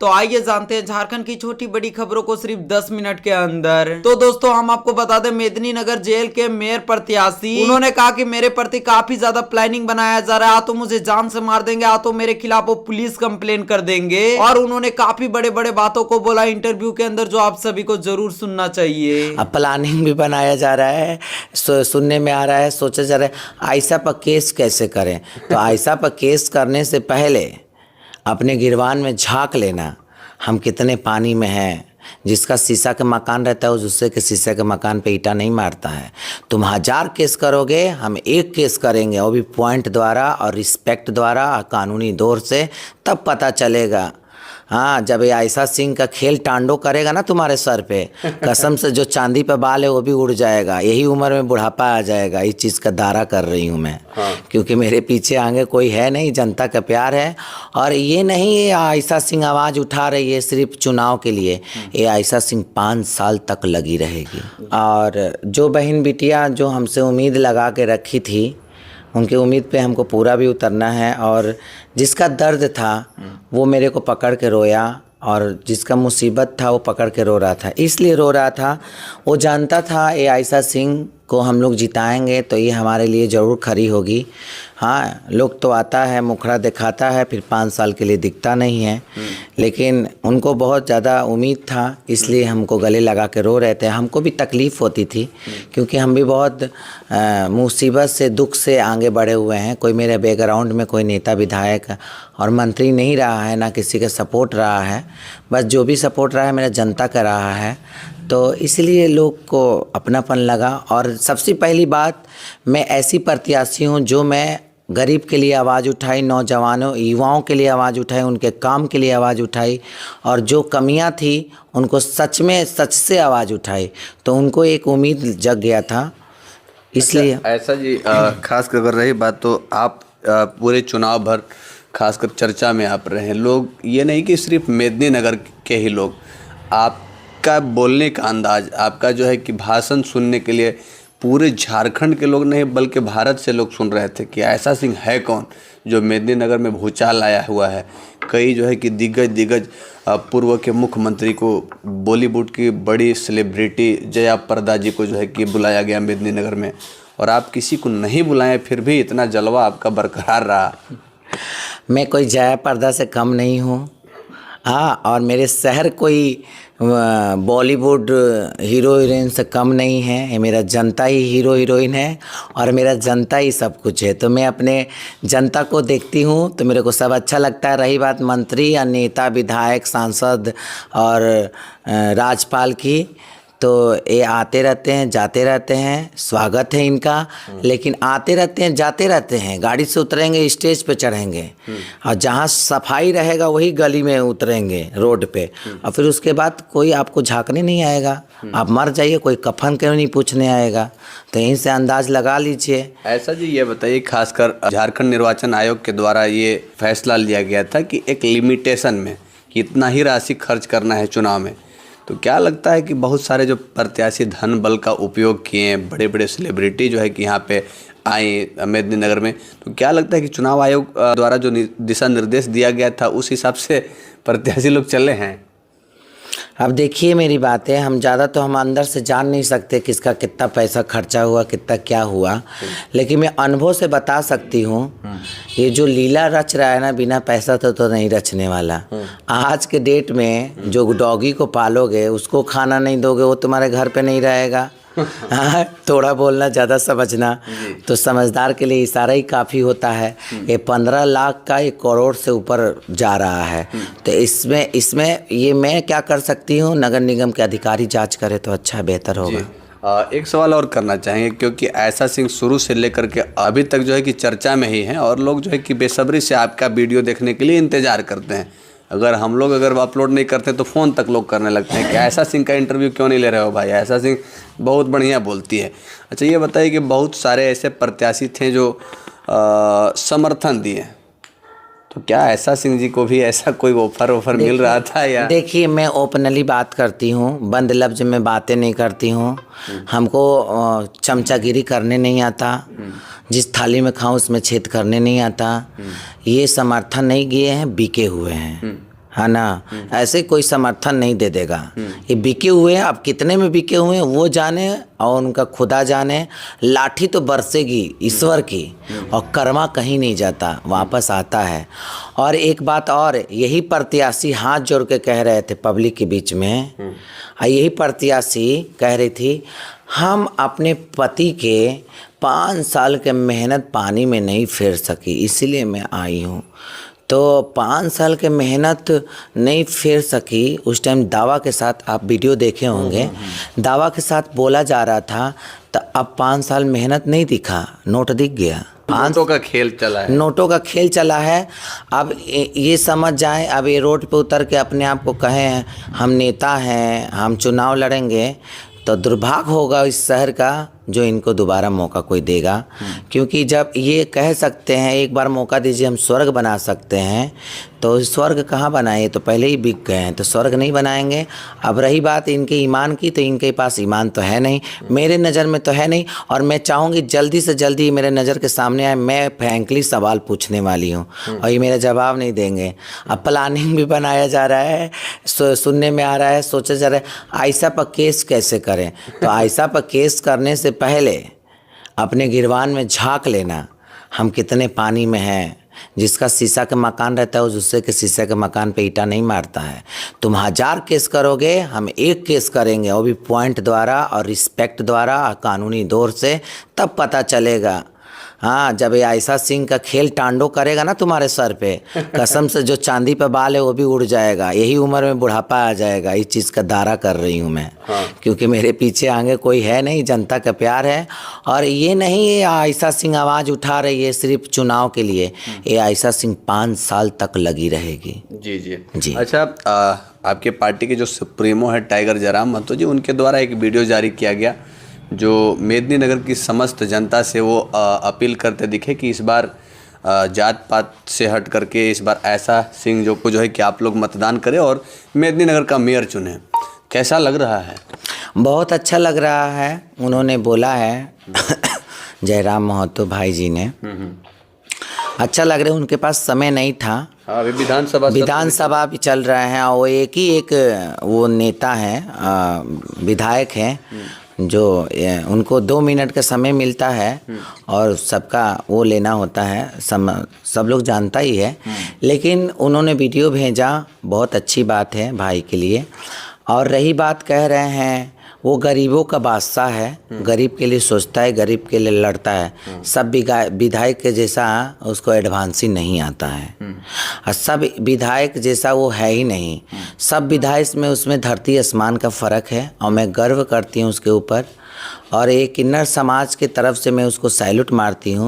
तो आइए जानते हैं झारखंड की छोटी बड़ी खबरों को सिर्फ 10 मिनट के अंदर। तो दोस्तों हम आपको बता दें, मेदिनीनगर जेल के मेयर प्रत्याशी उन्होंने कहा कि मेरे प्रति काफी ज्यादा प्लानिंग बनाया जा रहा है, तो मुझे जान से मार देंगे, तो मेरे खिलाफ वो पुलिस कंप्लेन कर देंगे। और उन्होंने काफी बड़े बड़े बातों को बोला इंटरव्यू के अंदर, जो आप सभी को जरूर सुनना चाहिए। अब प्लानिंग भी बनाया जा रहा है, सुनने में आ रहा है, सोचा जा रहा है आयशा पर केस कैसे करें। तो आयशा पर केस करने से पहले अपने गिरवान में झांक लेना, हम कितने पानी में हैं। जिसका शीशा का मकान रहता है वो दूसरे के शीशे के मकान पे ईंटा नहीं मारता है। तुम 1000 केस करोगे, हम एक केस करेंगे, वो भी पॉइंट द्वारा और रिस्पेक्ट द्वारा और कानूनी दौर से, तब पता चलेगा। हाँ, जब ये आयशा सिंह का खेल टांडो करेगा ना तुम्हारे सर पे, कसम से जो चांदी पे बाल है वो भी उड़ जाएगा। यही उम्र में बुढ़ापा आ जाएगा। इस चीज़ का दारा कर रही हूँ मैं। हाँ। क्योंकि मेरे पीछे आगे कोई है नहीं, जनता का प्यार है। और ये नहीं ये आयशा सिंह आवाज़ उठा रही है सिर्फ चुनाव के लिए, ये आयशा सिंह 5 साल तक लगी रहेगी। और जो बहन बिटिया जो हमसे उम्मीद लगा के रखी थी, उनकी उम्मीद पे हमको पूरा भी उतरना है। और जिसका दर्द था वो मेरे को पकड़ के रोया, और जिसका मुसीबत था वो पकड़ के रो रहा था। इसलिए रो रहा था, वो जानता था ये आयशा सिंह को हम लोग जिताएंगे तो ये हमारे लिए ज़रूर खड़ी होगी। हाँ, लोग तो आता है मुखड़ा दिखाता है, फिर 5 साल के लिए दिखता नहीं है। लेकिन उनको बहुत ज़्यादा उम्मीद था, इसलिए हमको गले लगा के रो रहे थे। हमको भी तकलीफ़ होती थी, क्योंकि हम भी बहुत मुसीबत से, दुख से आगे बढ़े हुए हैं। कोई मेरे बैकग्राउंड में कोई नेता विधायक और मंत्री नहीं रहा है, ना किसी का सपोर्ट रहा है। बस जो भी सपोर्ट रहा है मेरा जनता का रहा है। तो इसलिए लोग को अपनापन लगा। और सबसे पहली बात, मैं ऐसी प्रत्याशी हूँ जो मैं गरीब के लिए आवाज़ उठाई, नौजवानों युवाओं के लिए आवाज़ उठाई, उनके काम के लिए आवाज़ उठाई, और जो कमियां थी उनको सच में सच से आवाज़ उठाई। तो उनको एक उम्मीद जग गया था, इसलिए। अच्छा, ऐसा जी खास कर रही बात, तो आप पूरे चुनाव भर खासकर चर्चा में आप रहे। लोग ये नहीं कि सिर्फ मेदिनीनगर के ही लोग, आपका बोलने का अंदाज, आपका जो है कि भाषण सुनने के लिए पूरे झारखंड के लोग नहीं बल्कि भारत से लोग सुन रहे थे कि आयशा सिंह है कौन जो मेदिनीनगर में भूचाल आया हुआ है। कई जो है कि दिग्गज पूर्व के मुख्यमंत्री को, बॉलीवुड की बड़ी सेलिब्रिटी जया प्रदा जी को जो है कि बुलाया गया मेदिनीनगर में, और आप किसी को नहीं बुलाएं, फिर भी इतना जलवा आपका बरकरार रहा। मैं कोई जया प्रदा से कम नहीं हूँ। हाँ, और मेरे शहर कोई बॉलीवुड हीरो हीरोइन से कम नहीं है। ये मेरा जनता ही हीरो हीरोइन है, और मेरा जनता ही सब कुछ है। तो मैं अपने जनता को देखती हूँ तो मेरे को सब अच्छा लगता है। रही बात मंत्री या नेता, विधायक, सांसद और राज्यपाल की, तो ये आते रहते हैं, जाते रहते हैं, स्वागत है इनका। लेकिन आते रहते हैं, जाते रहते हैं, गाड़ी से उतरेंगे, स्टेज पे चढ़ेंगे, और जहाँ सफाई रहेगा वही गली में उतरेंगे, रोड पे, और फिर उसके बाद कोई आपको झांकने नहीं आएगा। आप मर जाइए, कोई कफन क्यों नहीं पूछने आएगा। तो यहीं से अंदाज लगा लीजिए। ऐसा जी ये बताइए, खासकर झारखंड निर्वाचन आयोग के द्वारा ये फैसला लिया गया था कि एक लिमिटेशन में कि इतना ही राशि खर्च करना है चुनाव में। तो क्या लगता है कि बहुत सारे जो प्रत्याशी धन बल का उपयोग किए, बड़े बड़े सेलिब्रिटी जो है कि यहाँ पे आए मेदिनीनगर में, तो क्या लगता है कि चुनाव आयोग द्वारा जो दिशा निर्देश दिया गया था उस हिसाब से प्रत्याशी लोग चले हैं? अब देखिए मेरी बात है, हम ज़्यादा तो हम अंदर से जान नहीं सकते किसका कितना पैसा खर्चा हुआ, कितना क्या हुआ। लेकिन मैं अनुभव से बता सकती हूँ, ये जो लीला रच रहा है ना, बिना पैसा तो नहीं रचने वाला। आज के डेट में जो डॉगी को पालोगे, उसको खाना नहीं दोगे, वो तुम्हारे घर पे नहीं रहेगा। हाँ, थोड़ा बोलना ज़्यादा समझना। तो समझदार के लिए इशारा ही काफ़ी होता है। ये 15 लाख का 1 करोड़ से ऊपर जा रहा है। तो इसमें ये मैं क्या कर सकती हूँ, नगर निगम के अधिकारी जांच करे तो अच्छा बेहतर होगा। एक सवाल और करना चाहेंगे, क्योंकि आयशा सिंह शुरू से लेकर के अभी तक जो है कि चर्चा में ही है, और लोग जो है कि बेसब्री से आपका वीडियो देखने के लिए इंतज़ार करते हैं। अगर हम लोग अपलोड नहीं करते तो फ़ोन तक लोग करने लगते हैं कि आयशा सिंह का इंटरव्यू क्यों नहीं ले रहे हो भाई, आयशा सिंह बहुत बढ़िया बोलती है। अच्छा ये बताइए कि बहुत सारे ऐसे प्रत्याशी थे जो समर्थन दिए, तो क्या आयशा सिंह जी को भी ऐसा कोई ऑफर मिल रहा था या? देखिए, मैं ओपनली बात करती हूँ, बंद लफ्ज में बातें नहीं करती हूँ। हमको चमचागिरी करने नहीं आता, जिस थाली में खाऊं उसमें छेद करने नहीं आता। ये समर्थन नहीं किए हैं, बिके हुए हैं। है ना, ऐसे कोई समर्थन नहीं दे देगा। ये बिके हुए हैं, अब कितने में बिके हुए हैं वो जाने और उनका खुदा जाने। लाठी तो बरसेगी ईश्वर की और कर्मा कहीं नहीं जाता, वापस आता है। और एक बात और, यही प्रत्याशी हाथ जोड़ के कह रहे थे पब्लिक के बीच में, यही प्रत्याशी कह रही थी हम अपने पति के 5 साल के मेहनत पानी में नहीं फेर सकी, इसीलिए मैं आई हूँ। तो 5 साल के मेहनत नहीं फेर सकी, उस टाइम दावा के साथ, आप वीडियो देखे होंगे, दावा के साथ बोला जा रहा था। तो अब 5 साल मेहनत नहीं दिखा, नोट दिख गया। नोटों का खेल चला है, नोटों का खेल चला है। अब ये समझ जाएं, अब ये रोड पे उतर के अपने आप को कहें हम नेता हैं, हम चुनाव लड़ेंगे, तो दुर्भाग्य होगा इस शहर का जो इनको दोबारा मौका कोई देगा। क्योंकि जब ये कह सकते हैं एक बार मौका दीजिए हम स्वर्ग बना सकते हैं, तो स्वर्ग कहाँ बनाए, तो पहले ही बिक गए हैं, तो स्वर्ग नहीं बनाएंगे। अब रही बात इनके ईमान की, तो इनके पास ईमान तो है नहीं, मेरे नज़र में तो है नहीं। और मैं चाहूँगी जल्दी से जल्दी मेरे नज़र के सामने आए। मैं फ्रैंकली सवाल पूछने वाली हूँ और ये मेरा जवाब नहीं देंगे। अब प्लानिंग भी बनाया जा रहा है, सुनने में आ रहा है, सोचा जा रहा है आयशा पर केस कैसे करें। तो आयशा पर केस करने से पहले अपने गिरवान में झांक लेना हम कितने पानी में हैं। जिसका शीशा का मकान रहता है वो दूसरे के शीशे के मकान पे ईंटा नहीं मारता है। तुम 1000 केस करोगे, हम 1 केस करेंगे, वो भी पॉइंट द्वारा और रिस्पेक्ट द्वारा और कानूनी दौर से, तब पता चलेगा। हाँ, जब ये आयशा सिंह का खेल टांडो करेगा ना तुम्हारे सर पे, कसम से जो चांदी पे बाल है वो भी उड़ जाएगा। यही उम्र में बुढ़ापा आ जाएगा। इस चीज़ का दारा कर रही हूँ मैं। क्योंकि मेरे पीछे आगे कोई है नहीं, जनता का प्यार है। और ये नहीं ये आयशा सिंह आवाज़ उठा रही है सिर्फ चुनाव के लिए, ये आयशा सिंह 5 साल तक लगी रहेगी। जी जी जी। अच्छा, आपके पार्टी के जो सुप्रीमो है टाइगर जयराम महतो जी, उनके द्वारा एक वीडियो जारी किया गया जो मेदिनीनगर की समस्त जनता से वो अपील करते दिखे कि इस बार जात पात से हट करके इस बार आयशा सिंह जो है कि आप लोग मतदान करें और मेदिनीनगर का मेयर चुने। कैसा लग रहा है? बहुत अच्छा लग रहा है। उन्होंने बोला है जयराम महतो भाई जी ने, अच्छा लग रहा है। उनके पास समय नहीं था, अभी विधानसभा भी चल रहे हैं और एक वो नेता हैं, विधायक हैं, जो उनको 2 मिनट का समय मिलता है और सबका वो लेना होता है, सब लोग जानता ही है। लेकिन उन्होंने वीडियो भेजा, बहुत अच्छी बात है भाई के लिए। और रही बात, कह रहे हैं वो गरीबों का बादशाह है, गरीब के लिए सोचता है, गरीब के लिए लड़ता है। सब विधायक के जैसा उसको एडवांस ही नहीं आता है और सब विधायक जैसा वो है ही नहीं। सब विधायक में उसमें धरती आसमान का फ़र्क है और मैं गर्व करती हूँ उसके ऊपर। और एक किन्नर समाज की तरफ से मैं उसको सैल्यूट मारती हूँ।